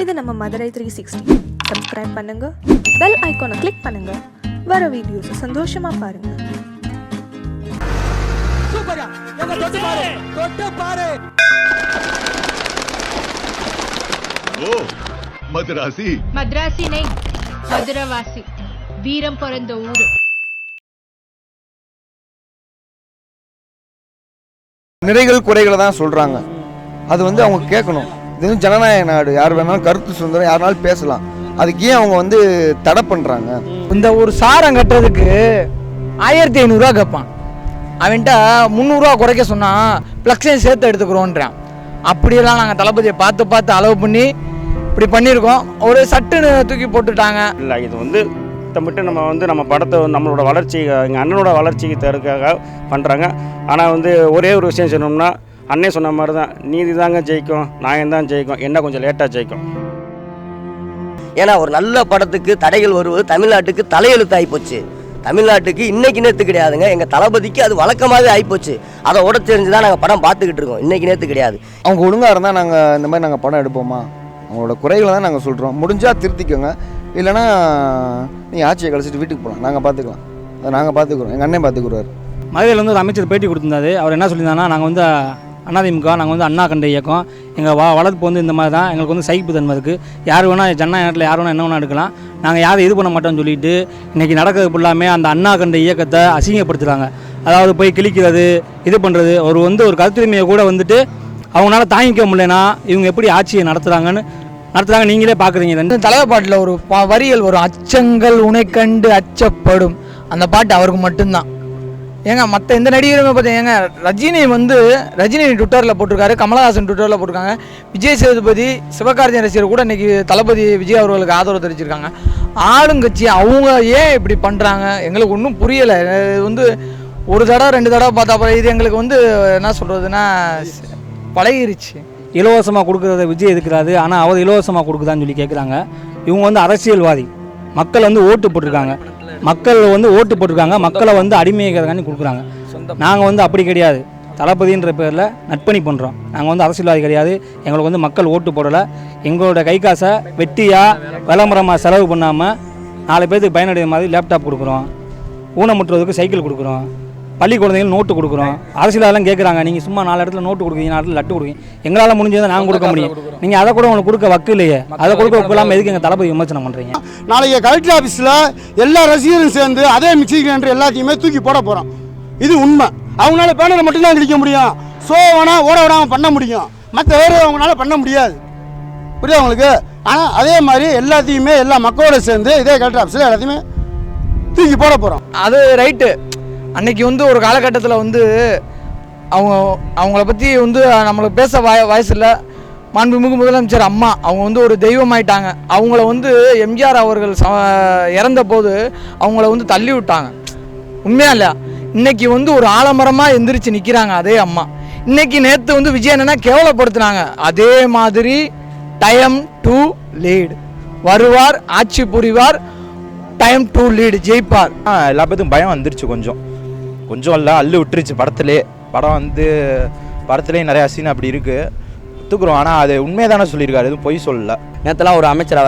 இது நம்ம மதுரை 360. சப்ஸ்கிரைப் பண்ணுங்க, பெல் ஐகானை கிளிக் பண்ணுங்க, வர வீடியோஸ் சந்தோஷமா பாருங்க. சூப்பரா எங்க தொட்டு பாரு ஓ மதுராசி மദ്രാசி மதுரவாசி வீரம் பிறந்த ஊரு. நிறைகள் குறைகளை தான் சொல்றாங்க. அது அவங்க கேட்கணும். இது ஜனநாயக நாடு, யார் வேணாலும் கருத்து சுதந்திரம், யாருனாலும் பேசலாம். அதுக்கு ஏன் அவங்க தடை பண்றாங்க? இந்த ஒரு சாரம் கட்டுறதுக்கு 1500 ரூபா கேட்பான். அவன்கிட்ட 300 ரூபா குறைக்க சொன்னா பிளக்ஸையும் சேர்த்து எடுத்துக்கிறோன்றான். அப்படியெல்லாம் நாங்கள் தளபதியை பார்த்து அளவு பண்ணி இப்படி பண்ணியிருக்கோம். ஒரு சட்டுன்னு தூக்கி போட்டுட்டாங்க. இல்லை, இது திட்டமிட்டு நம்ம படத்தை நம்மளோட வளர்ச்சி, எங்கள் அண்ணனோட வளர்ச்சிக்கு தருக்காக பண்ணுறாங்க. ஆனால் ஒரே ஒரு விஷயம் சொன்னோம்னா, அண்ணே சொன்ன மாதிரி தான், நீதி தாங்க ஜெயிக்கும், நியாயம் தான் ஜெயிக்கும், என்ன கொஞ்சம் லேட்டாக ஜெயிக்கும். ஏன்னா ஒரு நல்ல படத்துக்கு தடைகள் வருவது தமிழ்நாட்டுக்கு தலையெழுத்து ஆகிப்போச்சு. தமிழ்நாட்டுக்கு இன்னைக்கு நேற்று கிடையாதுங்க, எங்கள் தளபதிக்கு அது வழக்கமாகவே ஆகிப்போச்சு. அதை உடச்செறிஞ்சு தான் நாங்கள் படம் பார்த்துக்கிட்டு இருக்கோம். இன்னைக்கு நேற்று கிடையாது. அவங்க ஒழுங்காக இருந்தால் நாங்கள் இந்த மாதிரி நாங்கள் படம் எடுப்போமா? அவங்களோட குறைகளை தான் நாங்கள் சொல்கிறோம். முடிஞ்சால் திருத்திக்கோங்க, இல்லைனா நீங்கள் ஆட்சியை கழிச்சிட்டு வீட்டுக்கு போகலாம், நாங்கள் பார்த்துக்கலாம். அதை நாங்கள் பார்த்துக்குறோம், எங்கள் அண்ணன் பார்த்துக்குறாரு. மதுரையில் ஒரு அமைச்சர் பேட்டி கொடுத்துருந்தாரு. அவர் என்ன சொல்லியிருந்தாங்கன்னா, நாங்கள் அதிமுக, நாங்கள் அண்ணா கண்ட இயக்கம், எங்கள் வளர்ப்பு இந்த மாதிரி தான், எங்களுக்கு சகிப்பு தன்மை இருக்குது. யார் வேணால் ஜனநாயகத்தில் யார் வேணால் என்ன வேணால் எடுக்கலாம், நாங்கள் யாரும் இது பண்ண மாட்டோம்னு சொல்லிட்டு இன்றைக்கி நடக்கிறது ஃபுல்லாமே அந்த அண்ணா கண்ட இயக்கத்தை அசிங்கப்படுத்துகிறாங்க. அதாவது போய் கிழிக்கிறது, இது பண்ணுறது. ஒரு கருத்துரிமையை கூட அவங்களால தாங்கிக்க முடியலன்னா இவங்க எப்படி ஆட்சியை நடத்துகிறாங்க நீங்களே பார்க்குறீங்க. தலைவர் பாட்டில் ஒரு வரிகள் ஒரு அச்சங்கள் உனை கண்டு அச்சப்படும், அந்த பாட்டு அவருக்கு மட்டும்தான். ஏங்க மற்ற எந்த நடிகருமே பார்த்தீங்க, ரஜினி ட்விட்டரில் போட்டிருக்காரு, கமலஹாசன் ட்விட்டரில் போட்டிருக்காங்க, விஜய் சேதுபதி, சிவகார்த்திகேயன் ரசிகர் கூட இன்றைக்கி தளபதி விஜய் அவர்களுக்கு ஆதரவு தெரிவிச்சிருக்காங்க. ஆளுங்கட்சி அவங்க ஏன் இப்படி பண்ணுறாங்க எங்களுக்கு ஒன்றும் புரியலை. ஒரு தடவை 2 தடவை பார்த்தா இது எங்களுக்கு என்ன சொல்கிறதுன்னா பழகிருச்சு. இலவசமாக கொடுக்குறத விஜய் எதுக்குறாரு, ஆனால் அவர் இலவசமாக கொடுக்குதான்னு சொல்லி கேட்குறாங்க. இவங்க அரசியல்வாதி, மக்கள் ஓட்டு போட்டிருக்காங்க, மக்களை அடிமையாக்கிறதுக்காண்டி கொடுக்குறாங்க. நாங்கள் அப்படி கிடையாது. தளபதின்ற பேரில் நட்பணி பண்ணுறோம். நாங்கள் அரசியல்வாதி கிடையாது. எங்களுக்கு மக்கள் ஓட்டு போடலை. எங்களோட கை காசை வெட்டியாக விளம்பரமாக செலவு பண்ணாமல் 4 பேருக்கு பயனடைய மாதிரி லேப்டாப் கொடுக்குறோம், ஊனமுற்றுவதுக்கு சைக்கிள் கொடுக்குறோம், பள்ளி குழந்தைகள் நோட்டு கொடுக்குறோம். அரசியலெல்லாம் கேட்குறாங்க, நீங்கள் சும்மா 4 இடத்துல நோட்டு கொடுக்குறீங்க, 4 இடத்துல லட்டு கொடுக்குறீங்க, எங்களால் முடிஞ்சதை நாங்கள் கொடுக்க முடியும். நீங்கள் அதை கூட உங்களுக்கு கொடுக்க வக்கு இல்லையே. அதை கொடுக்க வக்கு இல்லாமல் எதுக்கு எங்கள் தளபதி விமர்சனம் பண்ணுறீங்க? நாளைக்கு கலெக்டர் ஆஃபீஸில் எல்லா ரசிகரும் சேர்ந்து அதே மிக்சி கிரைண்டர் எல்லாத்தையுமே தூக்கி போட போகிறோம். இது உண்மை. அவங்களால பேனரை மட்டும்தான் கிழிக்க முடியும், ஷோ வேணால் ஓட விடாமல் பண்ண முடியும், மற்ற வேறு அவங்களால பண்ண முடியாது. புரியுது அவங்களுக்கு? ஆனால் அதே மாதிரி எல்லாத்தையுமே எல்லா மக்களோட சேர்ந்து இதே கலெக்டர் ஆஃபீஸில் எல்லாத்தையுமே தூக்கி போட போகிறோம். அது ரைட்டு. அன்னைக்கு ஒரு காலகட்டத்தில் அவங்கள பற்றி நம்மளுக்கு பேச வயசு இல்லை. மாண்புமிகு முதலமைச்சர் அம்மா அவங்க ஒரு தெய்வமாயிட்டாங்க. அவங்கள எம்ஜிஆர் அவர்கள் இறந்த போது அவங்கள தள்ளி விட்டாங்க. உண்மையா இல்லையா? இன்னைக்கு ஒரு ஆலமரமாக எந்திரிச்சு நிற்கிறாங்க அதே அம்மா. இன்னைக்கு நேற்று விஜய் என்னன்னா கேவலப்படுத்தினாங்க. அதே மாதிரி டைம் டு லீட், வருவார், ஆட்சி புரிவார், டைம் டு லீட், ஜெயிப்பார். எல்லா பேருக்கும் பயம் வந்துருச்சு. கொஞ்சம் இல்லை, அள்ளு விட்டுருச்சு. படத்துலேயே நிறையா சீன் அப்படி இருக்குது, ஒத்துக்குறோம். ஆனால் அது உண்மையை தானே சொல்லியிருக்காரு, எதுவும் பொய் சொல்லலை. நேற்றுலாம் ஒரு அமைச்சர்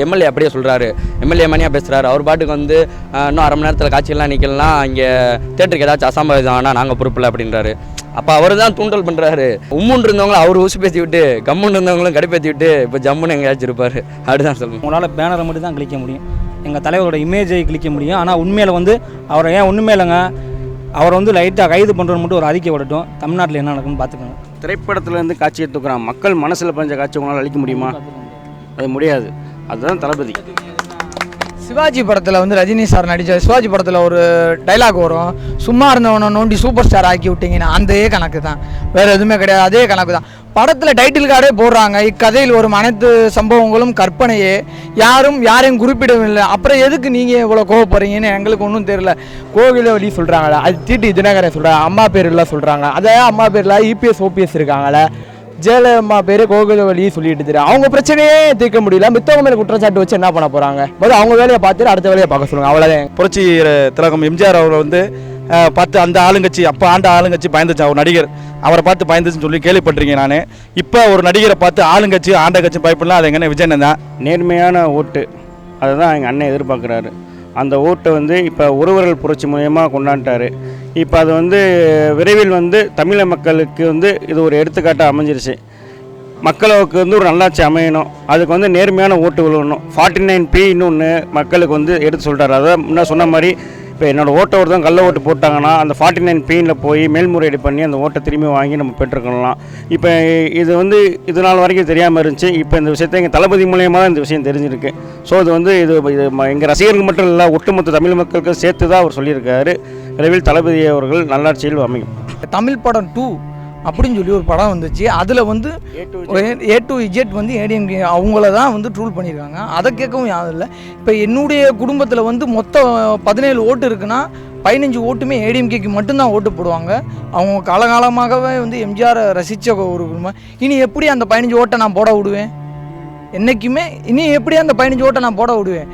எம்எல்ஏ அப்படியே சொல்கிறாரு, எம்எல்ஏ மணியாக பேசுகிறாரு. அவர் பாட்டுக்கு இன்னும் 1/2 மணி நேரத்தில் காட்சியெல்லாம் நிற்கலாம், இங்கே தேட்டருக்கு ஏதாச்சும் அசம்பாவிதம் ஆனால் நாங்கள் பொறுப்பில்லை அப்படின்றாரு. அப்போ அவர் தான் தூண்டல் பண்ணுறாரு. உம்முன்னு இருந்தவங்களும் அவர் ஊசி பேசி விட்டு, கம்முன்னு இருந்தவங்களும் கடுப்பேற்றி விட்டு இப்போ ஜம்முன்னு எங்கேயாச்சும் இருப்பார். அப்படிதான் சொல்லணும். உங்களால் பேனரை மட்டும் தான் கிளிக்க முடியும், எங்கள் தலைவரோட இமேஜை கிளிக்க முடியும். ஆனால் உண்மையில் அவரை ஏன் ஒன்றுமே இல்லைங்க, அவர் லைட்டாக கைது பண்ணுறது மட்டும் ஒரு அறிக்கை விடட்டும். தமிழ்நாட்டில் என்ன நடக்குன்னு பார்த்துக்கோங்க. திரைப்படத்துலேருந்து காட்சி எடுத்துக்கிறான், மக்கள் மனசில் பதிஞ்ச காட்சி உங்களால் அளிக்க முடியுமா? அது முடியாது. அதுதான் தளபதி. சிவாஜி படத்தில் ரஜினி சார் நடித்த சிவாஜி படத்தில் ஒரு டைலாக் வரும், சும்மா இருந்தவனை நோண்டி சூப்பர் ஸ்டார் ஆக்கி விட்டீங்கன்னா, அதே கணக்கு தான், வேறு எதுவுமே கிடையாது. அதே கணக்கு தான் படத்தில் டைட்டில் கார்டே போடுறாங்க. இக்கதையில் வரும் அனைத்து சம்பவங்களும் கற்பனையே, யாரையும் குறிப்பிடவில்லை. அப்புறம் எதுக்கு நீங்கள் இவ்வளோ கோவப்படுறீங்கன்னு எங்களுக்கு ஒன்றும் தெரியல. கோகில வழி சொல்கிறாங்களே, அது டிடி தினகரன் சொல்கிறாங்க, அம்மா பேர்லாம் சொல்கிறாங்க. அதே அம்மா பேரில் இபிஎஸ் ஓபிஎஸ் இருக்காங்களே, ஜெயலலிதா பேர் கோகுல வழி சொல்லிட்டு தெரியும். அவங்க பிரச்சனையே தீர்க்க முடியல, மித்தவங்க மேலே குற்றச்சாட்டு வச்சு என்ன பண்ண போகிறாங்க? அவங்க வேலையை பார்த்துட்டு அடுத்த வேலையை பார்க்க சொல்லுங்கள், அவ்வளோதான். புரட்சி திலகம் எம்ஜிஆர் அவர்கள் பார்த்து அந்த ஆளுங்கட்சி அப்போ ஆண்ட ஆளுங்கட்சி பயந்துச்சான் ஒரு நடிகர் அவரை பார்த்து பயந்துச்சுன்னு சொல்லி கேள்விப்பட்டிருக்கேன் நான். இப்போ ஒரு நடிகரை பார்த்து ஆளுங்கட்சி ஆண்ட கட்சி பயப்படலாம், அது எங்கன்னா விஜயன் தான். நேர்மையான ஓட்டு அதுதான் எங்கள் அண்ணன் எதிர்பார்க்குறாரு. அந்த ஓட்டை வந்து இப்போ ஒருவரல் புரட்சி மூலயமா கொண்டாண்டார். இப்போ அது வந்து விரைவில் வந்து தமிழக மக்களுக்கு வந்து இது ஒரு எடுத்துக்காட்டாக அமைஞ்சிருச்சு. மக்களுக்கு வந்து ஒரு நல்லாட்சி அமையணும், அதுக்கு வந்து நேர்மையான ஓட்டு விழுவணும். 49P இன்னொன்று மக்களுக்கு வந்து எடுத்து சொல்கிறார். அதான் முன்ன சொன்ன மாதிரி இப்போ என்னோடய ஓட்டை ஒருத்தன் கள்ள ஓட்டு போட்டாங்கன்னா அந்த 49P போய் மேல்முறையீடு பண்ணி அந்த ஓட்டை திரும்பி வாங்கி நம்ம பெற்றுக்கொள்ளலாம். இப்போ இது வந்து இது நாள் வரைக்கும் தெரியாமல் இருந்துச்சு. இப்போ இந்த விஷயத்தை எங்கள் தளபதி மூலியமாக தான் இந்த விஷயம் தெரிஞ்சிருக்கு. ஸோ இது வந்து இது எங்கள் ரசிகர்கள் மட்டும் இல்லை, ஒட்டுமொத்த தமிழ் மக்களுக்கு சேர்த்து தான் அவர் சொல்லியிருக்காரு. விரைவில் தளபதி அவர்கள் நல்லாட்சியில் அமையும். தமிழ் படம் 2 அப்படின்னு சொல்லி ஒரு படம் வந்துச்சு. அதில் வந்து A to Z வந்து ஏடிஎம்கே அவங்கள தான் வந்து ட்ரூல் பண்ணியிருக்காங்க. அதை கேட்கவும் யாரும் இல்லை. இப்போ என்னுடைய குடும்பத்தில் வந்து மொத்தம் 17 ஓட்டு இருக்குன்னா 15 ஓட்டுமே ஏடிஎம்கேக்கு மட்டும்தான் ஓட்டு போடுவாங்க. அவங்க காலகாலமாகவே வந்து எம்ஜிஆரை ரசித்த ஒரு குடும்பம். இனி எப்படி அந்த 15 ஓட்டை நான் போட விடுவேன்? என்றைக்குமே இனி எப்படி அந்த 15 ஓட்டை நான் போட விடுவேன்?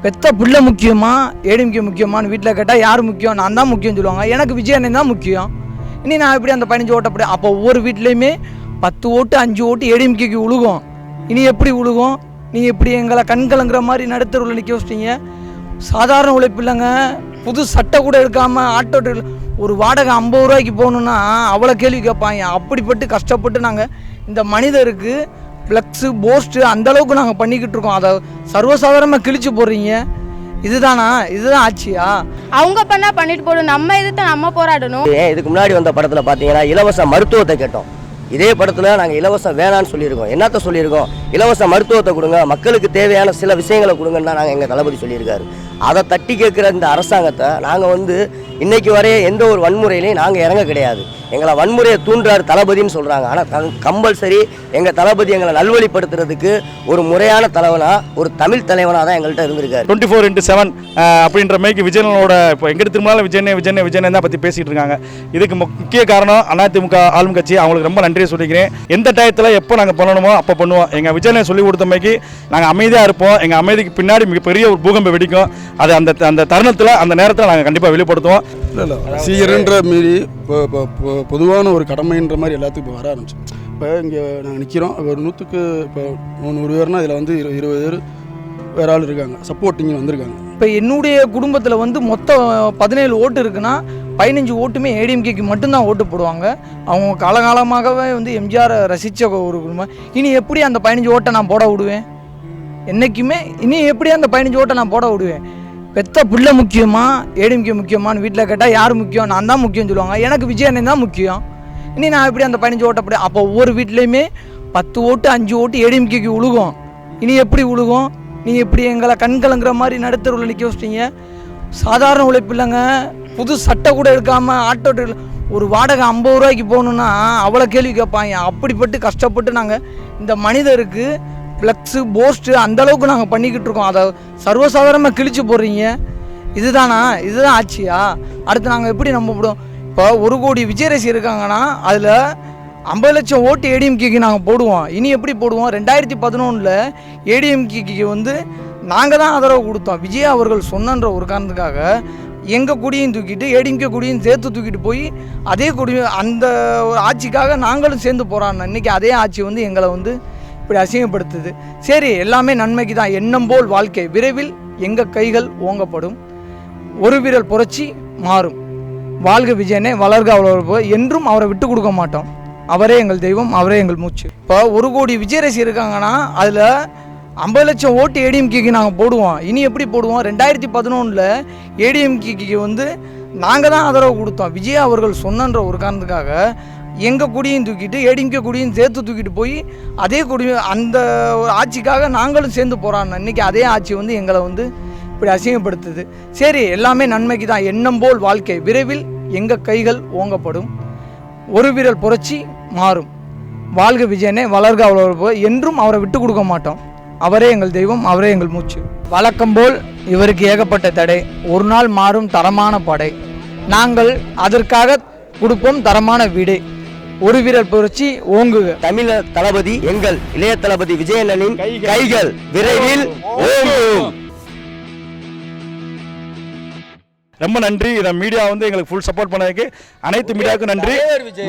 பெத்த பிள்ளை முக்கியமா ஏடிஎம்கே முக்கியமானு வீட்டில் கேட்டால் யார் முக்கியம்? நான் தான் முக்கியம் சொல்லுவாங்க. எனக்கு விஜயன் தான் முக்கியம். இனி நான் எப்படி அந்த 15 ஓட்டை அப்படி அப்போ ஒவ்வொரு வீட்லேயுமே 10 ஓட்டு 5 ஓட்டு ஏடிஎம்கேக்கு உழுகும். இனி எப்படி உழுகும்? நீங்கள் எப்படி எங்களை கண்கலங்கிற மாதிரி நடுத்தருவில் நிற்க வச்சிட்டீங்க. சாதாரண உழைப்பு இல்லைங்க, புது சட்டை கூட எடுக்காமல் ஆட்டோ ஒரு வாடகை 50 ரூபாய்க்கு போகணுன்னா அவ்வளோ கேள்வி கேட்பாங்க. அப்படிப்பட்டு கஷ்டப்பட்டு நாங்கள் இந்த மனிதருக்கு ஃப்ளெக்ஸு போஸ்ட்டு அந்தளவுக்கு நாங்கள் பண்ணிக்கிட்டு இருக்கோம். அதை சர்வசாதாரணமாக கிழிச்சு போடுறீங்க. இதுதானா? இதுதான் ஆட்சியா? அவங்க பண்ணா பண்ணிட்டு போடும், நம்ம எதிர்த்து நம்ம போராடணும். இதுக்கு முன்னாடி வந்த படத்தில் பார்த்தீங்கன்னா இலவச மருத்துவத்தை கேட்டோம். இதே படத்தில் நாங்கள் இலவசம் வேணான்னு சொல்லியிருக்கோம். என்னத்த சொல்லியிருக்கோம்? இலவச மருத்துவத்தை கொடுங்க, மக்களுக்கு தேவையான சில விஷயங்களை கொடுங்கன்னு தான் நாங்கள் எங்கள் தளபதி சொல்லியிருக்காரு. அதை தட்டி கேட்குற இந்த அரசாங்கத்தை நாங்கள் வந்து இன்றைக்கு வரைய எந்த ஒரு வன்முறையிலையும் நாங்கள் இறங்க கிடையாது. எங்களை வன்முறையை தூண்டுறாரு தளபதின்னு சொல்கிறாங்க. ஆனால் கம்பல்சரி எங்கள் தளபதி எங்களை நல்வழிப்படுத்துறதுக்கு ஒரு முறையான தலைவனாக, ஒரு தமிழ் தலைவனாக தான் எங்கள்கிட்ட இருந்திருக்காரு. 24/7 அப்படின்ற மாதிரி விஜயனோட இப்போ எங்கிட்ட திரும்பினாலும் விஜயனை தான் பற்றி பேசிகிட்டு இருக்காங்க. இதுக்கு முக்கிய காரணம் அதிமுக ஆளும் கட்சி. அவங்களுக்கு ரொம்ப நன்றியை சொல்லிக்கிறேன். எந்த டயத்தில் எப்போ நாங்கள் பண்ணணுமோ அப்போ பண்ணுவோம். எங்கள் விஜயனை சொல்லி கொடுத்த மாதிரி நாங்கள் அமைதியாக இருப்போம். எங்கள் அமைதிக்கு பின்னாடி மிகப்பெரிய ஒரு பூகம்பம் வெடிக்கும். அது அந்த தருணத்தில் அந்த நேரத்தில் நாங்கள் கண்டிப்பாக வெளிப்படுத்துவோம். இல்லை ரசிகர்ன்ற மாரி இப்போ பொதுவான ஒரு கடமைன்ற மாதிரி எல்லாத்துக்கும் இப்போ வர ஆரம்பிச்சு. இப்போ இங்கே நாங்கள் நிற்கிறோம். ஒரு 100க்கு இப்போ 100 பேர்னா இதில் வந்து 20 பேர் வேறு ஆள் இருக்காங்க, சப்போர்ட்டிங் வந்திருக்காங்க. இப்போ என்னுடைய குடும்பத்தில் வந்து மொத்தம் 17 ஓட்டு இருக்குன்னா 15 ஓட்டுமே ஏடிஎம்கேக்கு மட்டும்தான் ஓட்டு போடுவாங்க. அவங்க காலகாலமாகவே வந்து எம்ஜிஆரை ரசித்த ஒரு குடும்பம். இனி எப்படி அந்த 15 ஓட்டை நான் போட விடுவேன்? என்றைக்குமே இனி எப்படி அந்த 15 ஓட்டை நான் போட விடுவேன்? பெத்த பிள்ளை முக்கியமா ஏடிஎம்கே முக்கியமானு வீட்டில் கேட்டால் யார் முக்கியம்? நான் தான் முக்கியம் சொல்லுவாங்க. எனக்கு விஜயன் தான் முக்கியம். இனி நான் எப்படி அந்த 15 ஓட்டை அப்படி அப்போ ஒவ்வொரு வீட்லேயுமே 10 ஓட்டு 5 ஓட்டு ஏடிஎம்கேக்கு உழுகும். இனி எப்படி உழுகும்? நீங்கள் எப்படி எங்களை கண்கலங்கிற மாதிரி நடுத்தருவில் நிற்க வச்சிட்டீங்க. சாதாரண உழைப்பு இல்லைங்க, புது சட்டை கூட எடுக்காமல் ஆட்டோ ஒரு வாடகை 50 ரூபாய்க்கு போகணுன்னா அவ்வளோ கேள்வி கேட்பாங்க. அப்படிப்பட்டு கஷ்டப்பட்டு நாங்கள் இந்த மனிதருக்கு ஃப்ளெக்ஸு போஸ்ட்டு அந்தளவுக்கு நாங்கள் பண்ணிக்கிட்டு இருக்கோம். அதை சர்வசாதாரணமாக கிழிச்சு போடுறீங்க. இதுதானா? இதுதான் ஆட்சியா? அடுத்து நாங்கள் எப்படி நம்பப்படும்? இப்போ 1 கோடி விஜய் ரசிகர் இருக்காங்கன்னா அதில் 50 லட்சம் ஓட்டு ஏடிஎம்கேக்கு நாங்கள் போடுவோம். இனி எப்படி போடுவோம்? 2011 ஏடிஎம்கேக்கு வந்து நாங்கள் தான் ஆதரவு கொடுத்தோம். விஜய் அவர்கள் சொன்னன்ற ஒரு காரணத்துக்காக எங்கள் கொடியும் தூக்கிட்டு ஏடிஎம்கே கொடியும் சேர்த்து தூக்கிட்டு போய் அதே கொடி அந்த ஒரு ஆட்சிக்காக நாங்களும் சேர்ந்து போகிறாங்க. இன்றைக்கி அதே ஆட்சி வந்து எங்களை வந்து இப்படி அசிங்கப்படுத்துது. சரி, எல்லாமே நன்மைக்கு தான். எண்ணம் போல் வாழ்க்கை, விரைவில் எங்கள் கைகள் ஓங்கப்படும், ஒரு விரல் புரட்சி மாறும். வாழ்க விஜயனே, வளர்க அவ்வளோ, என்றும் அவரை விட்டு கொடுக்க மாட்டோம். அவரே எங்கள் தெய்வம், அவரே எங்கள் மூச்சு. இப்போ 1 கோடி விஜய் ரசிகர் இருக்காங்கன்னா அதில் 50 லட்சம் ஓட்டு ஏடிஎம்கேக்கு நாங்கள் போடுவோம். இனி எப்படி போடுவோம்? 2011 ஏடிஎம்கேக்கு வந்து நாங்கள் தான் ஆதரவு கொடுத்தோம். விஜய் அவர்கள் சொன்னன்ற ஒரு காரணத்துக்காக எங்கள் கொடியும் தூக்கிட்டு ஏடிஎம்கே கொடியும் சேர்த்து தூக்கிட்டு போய் அதே கொடி அந்த ஒரு ஆட்சிக்காக நாங்களும் சேர்ந்து போகிறாங்க. இன்றைக்கி அதே ஆட்சி வந்து எங்களை வந்து இப்படி அசிங்கப்படுத்துது. சரி, எல்லாமே நன்மைக்கு தான். எண்ணம் போல் வாழ்க்கை, விரைவில் எங்கள் கைகள் ஓங்கப்படும், ஒரு விரல் புரட்சி மாறும். வாழ்க விஜயனே, வளர்க அவ்வளோ, என்றும் அவரை விட்டு கொடுக்க மாட்டோம். அவரே எங்கள் தெய்வம், அவரே எங்கள் மூச்சு. வழக்கம் போல் இவருக்கு ஏகப்பட்ட தடை, ஒரு நாள் மாறும் தரமான படை. நாங்கள் அதற்காக கொடுப்போம் தரமான விடை. ஒரு விரல் புரட்சி ஓங்குக. தமிழ தளபதி எங்கள் இளைய தளபதி விஜயனின் கைகள் விரைவில் ஓங்கும். ரொம்ப நன்றி. இதை மீடியா வந்து எங்களுக்கு ஃபுல் சப்போர்ட் பண்ணதுக்கு அனைத்து மீடியாவுக்கும் நன்றி.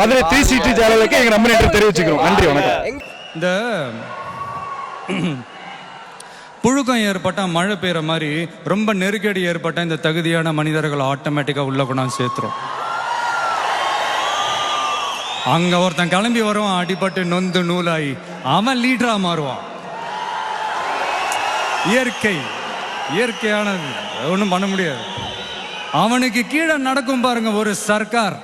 மதுரை 360 சேனலுக்கு எங்கள் ரொம்ப நன்றி தெரிவிச்சுக்கிறோம். நன்றி, வணக்கம். இந்த புழுக்கம் ஏற்பட்டால் மழை பெய்கிற மாதிரி ரொம்ப நெருக்கடி ஏற்பட்டால் இந்த தகுதியான மனிதர்கள் ஆட்டோமேட்டிக்காக உள்ள கொண்டாந்து சேர்த்துரும். அங்கே ஒருத்தன் கிளம்பி வருவான், அடிபட்டு நொந்து நூலாகி அவன் லீடராக மாறுவான். இயற்கையானது, ஒன்றும் பண்ண முடியாது. அவனுக்கு கீழே நடக்கும் பாருங்க ஒரு சர்க்கார்.